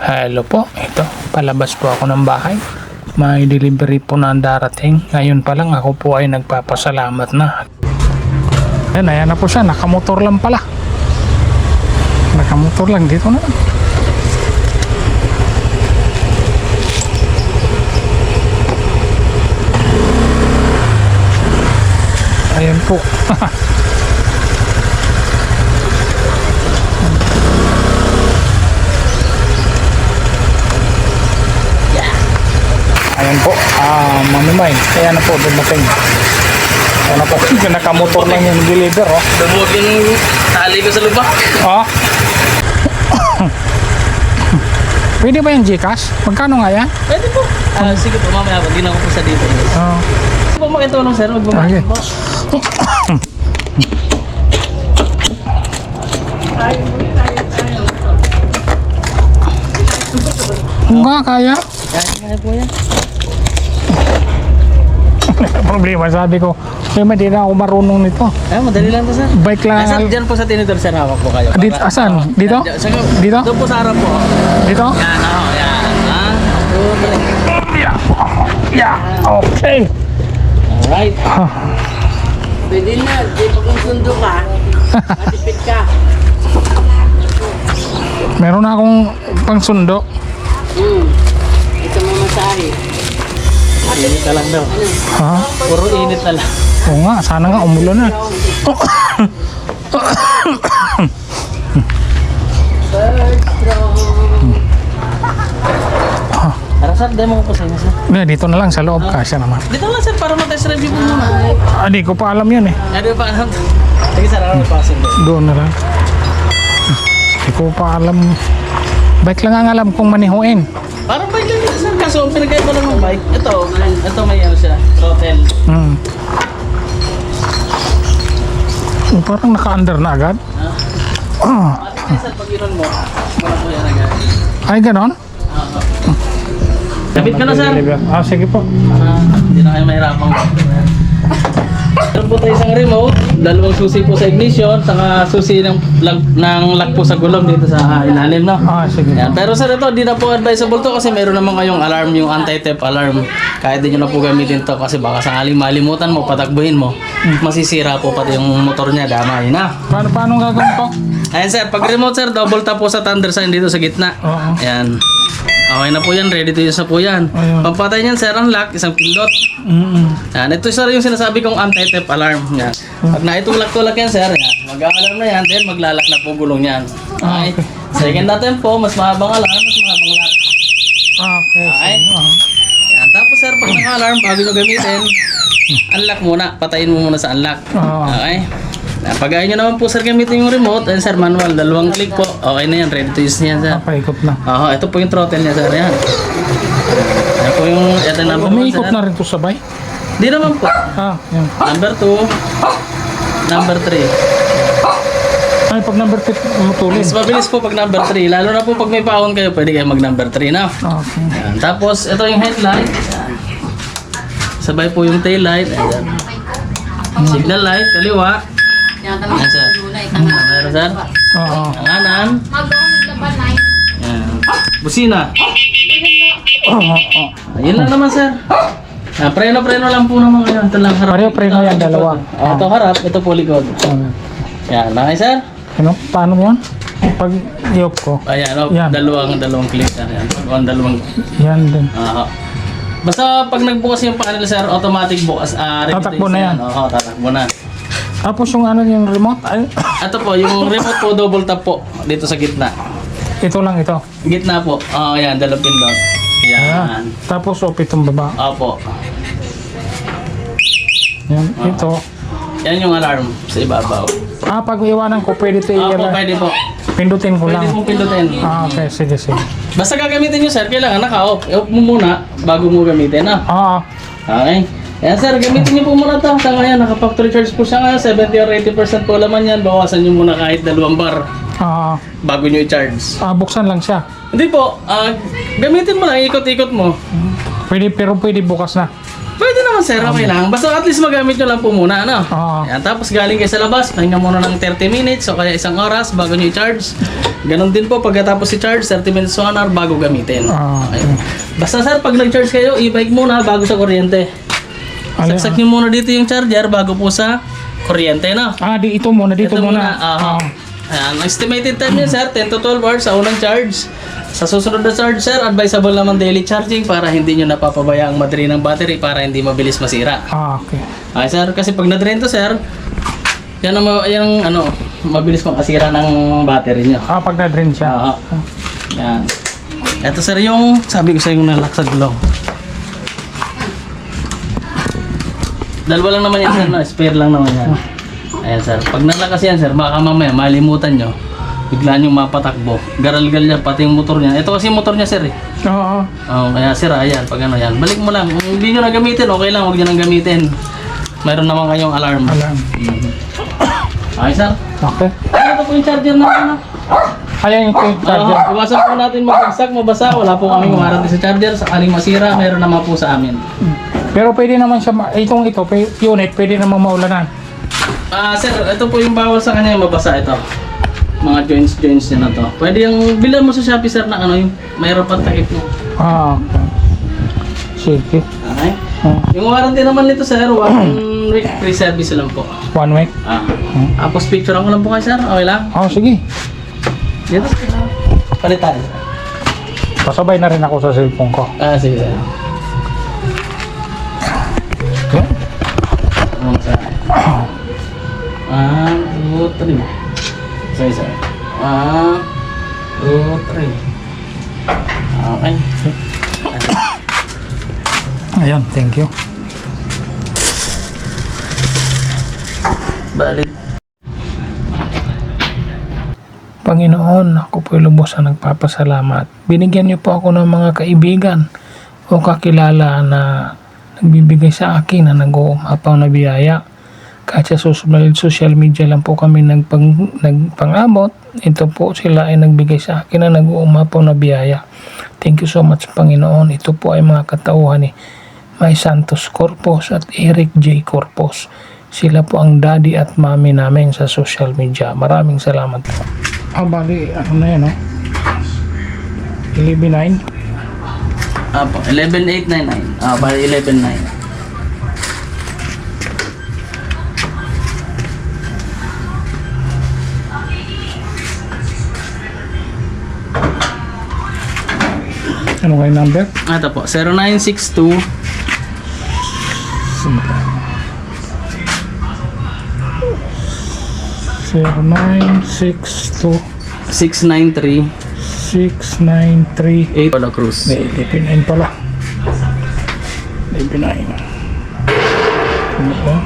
Hello po, ito, palabas po ako ng bahay. May delivery po na darating. Ngayon pa lang ako po ay nagpapasalamat na. Ayan na po siya, nakamotor lang pala. Nakamotor lang, dito na. Ayan po. Ayan po, mamimay. Kaya na po, dumating. Ayan na po, nakamotor lang yung deliver, oh. Dumuot yung tali ko sa lubak. Oh. Pwede ba yung Gcash? Magkano nga yan? Pwede po. Sige po, mamaya po. Hindi na ako po sa dito. Oh. Sige po makitulong sir. Okay. Kung nga kaya. Kaya po yan. Problema, sabi ko, hindi na ako marunong nito. Madali lang to sir. Bike lang. Sir, dyan po sa tinidor sir. Hawak po kayo. Dito, asan? Dito? Dito? Doon po sa harap po. Dito? Yan, yan. Yeah, okay. Alright. Pwede na, di pa kung sundo ka, matipid ka. Meron na akong pangsundo. Ito mamasahe. Init na lang daw. Ha? Puro init na lang. Oo nga, sana nga umulan na. Tara sir, demo ko po sa inyo sir. Dito na lang sa loob, kasya naman. Dito lang sir, para matest review po muna. Di ko pa alam yan eh. Ano pa alam? Sige sir, ano pa sir? Doon na lang. Di ko pa alam. Bike lang ang alam kong manihuin. Parang bike lang dito sir, kaso ang pinagkaiba lang ng bike. Ito may ano siya, throttle. Parang naka-under na agad. Ate sir, pag iron mo, wala po yan agad. Ay, ganon? Kapit ka na sir. Sige po. Hindi na kayo mahirapang. Meron po tayo isang remote, dalawang susi po sa ignition, saka susi ng lock po sa gulong dito sa ilalim, no? Sige. Yan. Pero sir, ito, di na po advisable to kasi meron naman kayong alarm, yung anti-theft alarm. Kahit di nyo na po gamitin to kasi baka sakaling malimutan mo, patakbuhin mo, masisira po pati yung motor niya, damay na. Paano gagawin po? Ayan sir, pag remote sir, double tap po sa thunder sign dito sa gitna. Oo. Ayan. Okay na po yan, ready to use na po yan. Ayun. Pampatay niyan sir, ang lock, isang pindot. Yan, ito sir yung sinasabi kong anti-theft alarm. Yan. Pag naitulak-tulak yan sir, yan, mag-alarm na yan, then maglalak na po gulong yan. Okay. Second natin po, mas mahabang alarm, mas mahabang lock. Okay. Okay. Yan. Tapos sir, pag naka-alarm, bago nyo gamitin, unlock muna, patayin mo muna sa unlock. Okay. Pag ayaw nyo naman po sir gamitin yung remote, and sir manual, dalawang click po, okay na yan, ready to use na yan sir. Paikot na. Ito po yung throttle niya sir, yan. Yan po yung, ito number 1 Umiikot sir. na rin to sabay? Di naman po. Yan. Number 2, number 3. Ay, pag number 3, matuloy. Mas mabilis po pag number 3, lalo na po pag may paon kayo, pwede kayo mag number 3 na. Okay. Yan. Tapos ito yung headlight. Yan. Sabay po yung tail light. Ayan. Signal light, kaliwa. Yan sir. Meron sir. Oo. Kanan. Yan. Busina. Ayun lang naman sir. Preno lang po naman ngayon. Ito lang harap. Pareho preno yan, dalawa. Ito harap, ito po likod. Yan, okay sir. Ano? Paano yan? Pag iop ko. Ayan, Yan. dalawang click sir. Yan. Dalawang. Yan din. Basta pag nagbukas yung panel sir, automatic bukas. Tatakbo na yan. Oo, tatakbo na. Tapos yung ano yung remote? Ay, Ito po, yung remote po, double tap po. Dito sa gitna. ito lang ito. Gitna po. Yan, dalawang pindot. Yan. Tapos op itong baba. Opo. Yan, ito. Yan yung alarm sa ibabaw. Pag iwanan ko, pwede ito Opo, pwede po. pindutin ko lang. Pwede mong pindutin. Okay, sige. Basta gagamitin nyo sir, kailangan naka-off. I-off mo muna bago mo gamitin. Okay. Yan sir, gamitin nyo po muna ito. Sa ngayon, naka-factory charge po siya ngayon. 70 or 80% po laman yan. Bawasan nyo muna kahit 2 bar bago nyo i-charge. Buksan lang siya. Hindi po, gamitin mo lang, ikot-ikot mo. Pero pwede bukas na. Pwede naman sir, okay lang. Basta at least magamit nyo lang po muna, ano? Oo. Yan, tapos galing kayo sa labas, pahinga muna ng 30 minutes o kaya 1 oras bago nyo i-charge. Ganon din po, pagkatapos i-charge, 30 minutes to 1 hour bago gamitin. Okay. Basta sir, pag nag-charge kayo, i-bike muna bago sa kuryente. Saksak nyo muna dito yung charger bago po sa kuryente, no? Ito muna, dito Ito muna. Ayan, ang estimated time niya sir, 10 to 12 hours sa unang charge. Sa susunod na charge sir, advisable naman daily charging para hindi nyo napapabaya ang madri ng battery para hindi mabilis masira. Okay. Okay sir, kasi pag na-drain to sir, yan ang mabilis makasira ng battery nyo. Pag na-drain siya. Yan. Ito sir yung, sabi ko sa yung nalaksad gulong. Dalawa lang naman yan sir, no? Spare lang naman yan. Ayan sir, pag nalakas yan sir, baka mamaya malimutan nyo, bigla nyo mapatakbo. Garalgal yan, pati yung motor niya. Ito kasi yung motor niya sir eh. Oo. Kaya sir, ayan, pag ano yan, balik mo lang. Kung hindi nyo na gamitin, okay lang, huwag nyo nang gamitin. Mayroon naman kayong alarm. Okay sir? Okay. Ito po yung charger natin. Ayan yung charger. Iwasan po natin mabagsak, mabasa. Wala po kaming warranty sa charger. Sakaling masira, mayroon naman po sa amin. Pero pwede naman siya, unit, pwede naman maulanan. Sir, ito po yung bawal sa kanya yung mabasa ito. Mga joints niya na to. Pwede yung bilan mo sa Shopee sir na yung mayroon pang takip mo. Okay. Sige. Okay? Yung warranty naman nito sir, 1 week free service lang po. 1 week? Tapos picture ko lang po kayo sir, okay lang? Sige. Dito sir. Palitan. Pasabay na rin ako sa cellphone ko. Sige sir. Okay. Ano sir? 1, 2, 3. Sorry sir. 1, 2, 3. Okay. Ayun, thank you. Balik. Panginoon, ako po'y lubos na nagpapasalamat. Binigyan niyo po ako ng mga kaibigan o kakilala na nagbibigay sa akin na nag-uumapaw na biyaya. Kahit sa social media lang po kami nagpangabot, ito po sila ay nagbigay sa akin na nag-uumapaw na biyaya. Thank you so much Panginoon. Ito po ay mga katauhan ni May Santos Corpos at Eric J. Corpos. Sila po ang daddy at mami namin sa social media. Maraming salamat po. Bali, ano na yan, no? 11.9? Apo, 11,899. Bali 11,900. Ano kayo number? Ito po, 0962 0962 693 693 Pala Cruz. 89 pala. 89. Ano ba?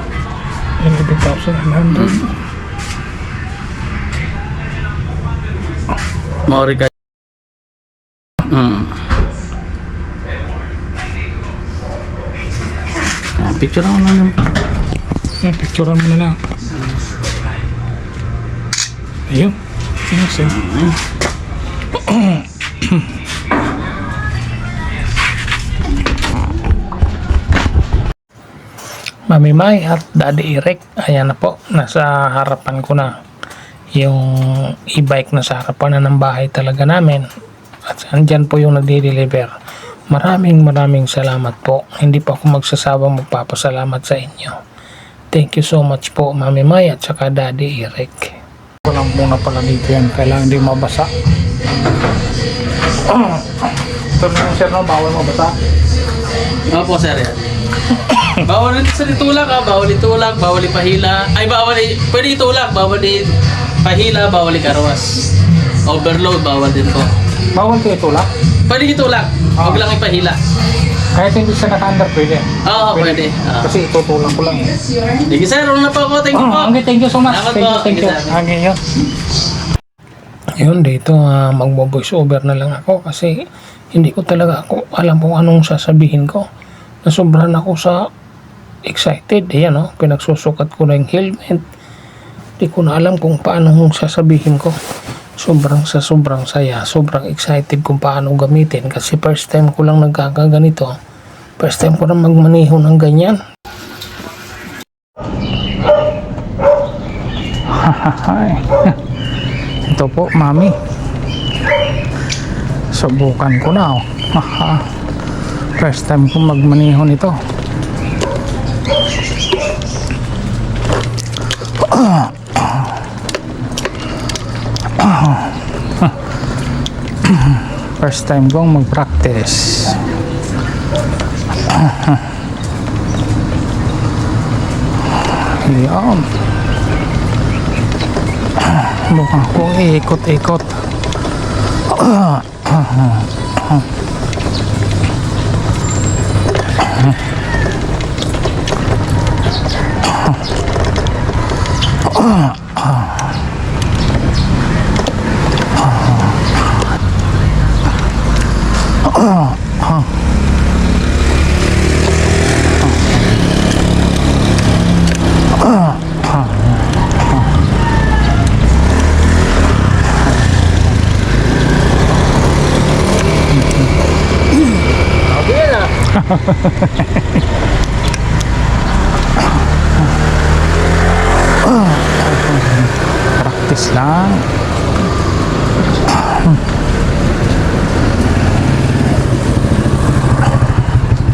11,900. Maori ka. Picture ako lang. Picturean mo na lang. Ayun. Sino? Mami May at Daddy Eric, ayan na po, nasa harapan ko na yung e-bike na sa harapan na ng bahay talaga namin at andyan po yung nagde-deliver. Maraming salamat po, hindi pa ako magsasawang magpapasalamat sa inyo. Thank you so much po Mami May at saka Daddy Eric. Walang muna pala dito yan, kailangan hindi mabasa. Ito na yung sir, no? Bawal mabasa. Opo sir yan. Bawal rin sa itulak bawal itulak, bawal ipahila. Ay pwede itulak, bawal ipahila, bawal ikarwas. Overload, bawal din po. Bawal kayo tulak? Pwede itulak, huwag lang ipahila. Kahit hindi siya naka-under, pwede? Oo, pwede. Kasi itutulak ko lang. Sige sir, una na po ako. Thank you po. Okay, thank you so much. Salamat po. Thank you. Okay, yun. Yun, dito magbo-voice over na lang ako kasi hindi ko talaga ako alam kung anong sasabihin ko. Nasobrahan ako sa excited. Ayan, pinagsusukat ko na yung helmet. Hindi ko na alam kung paano sasabihin ko. Sobrang saya, sobrang excited kung paano gamitin kasi first time ko lang nagkakaganito First time ko na magmaneho ng ganyan. Hahahay. Ito po, mami. Subukan ko na, oh. Haha. First time ko magmaneho nito. First time kong mag-practice. Yan. Mukha kong ikot-ikot. Practice lang.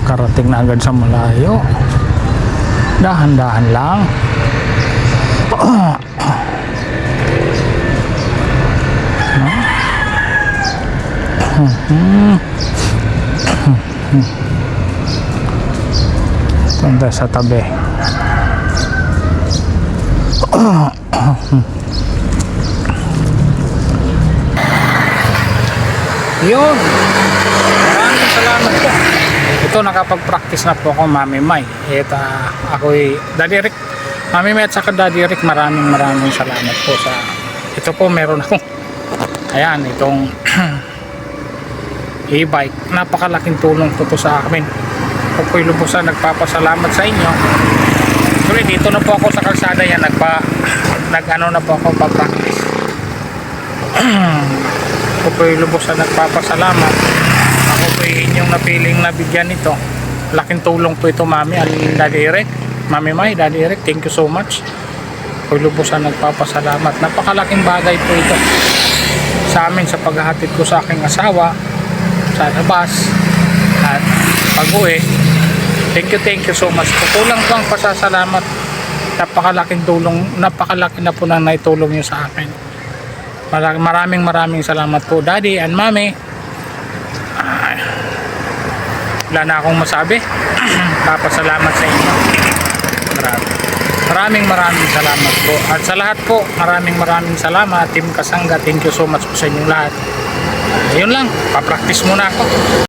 Karating na agad sa malayo. Dahan-dahan lang. Punta sa tabi. Yun. Maraming salamat po. Ito nakapag-practice na po ako, Mami May. Ito ako'y Daddy Rick. Mami May at saka Daddy Rick, maraming salamat po sa ito po. Meron ako. Ayan, itong e-bike. Napakalaking tulong po to sa amin. Ako po'y lubusan nagpapasalamat sa inyo. Actually, dito na po ako sa kalsada yan. Nag-ano na po ako pa-practice. Ako po'y lubusan nagpapasalamat. Ako po'y inyong napiling nabigyan nito. Laking tulong po ito, Mami at Daddy Eric. Mami May, Daddy Eric, thank you so much. Ako'y lubusan nagpapasalamat. Napakalaking bagay po ito sa amin sa paghahatid ko sa aking asawa sa labas at pag-uwi. Thank you so much. Kukulang po ang pasasalamat. Napakalaking tulong, napakalaki na po na naitulong nyo sa akin. Maraming salamat po, Daddy and Mami. Wala na akong masabi. Papasalamat sa inyo. Maraming salamat po. At sa lahat po, maraming salamat. Team Kasangga, thank you so much po sa inyong lahat. Yun lang, papractice muna ako.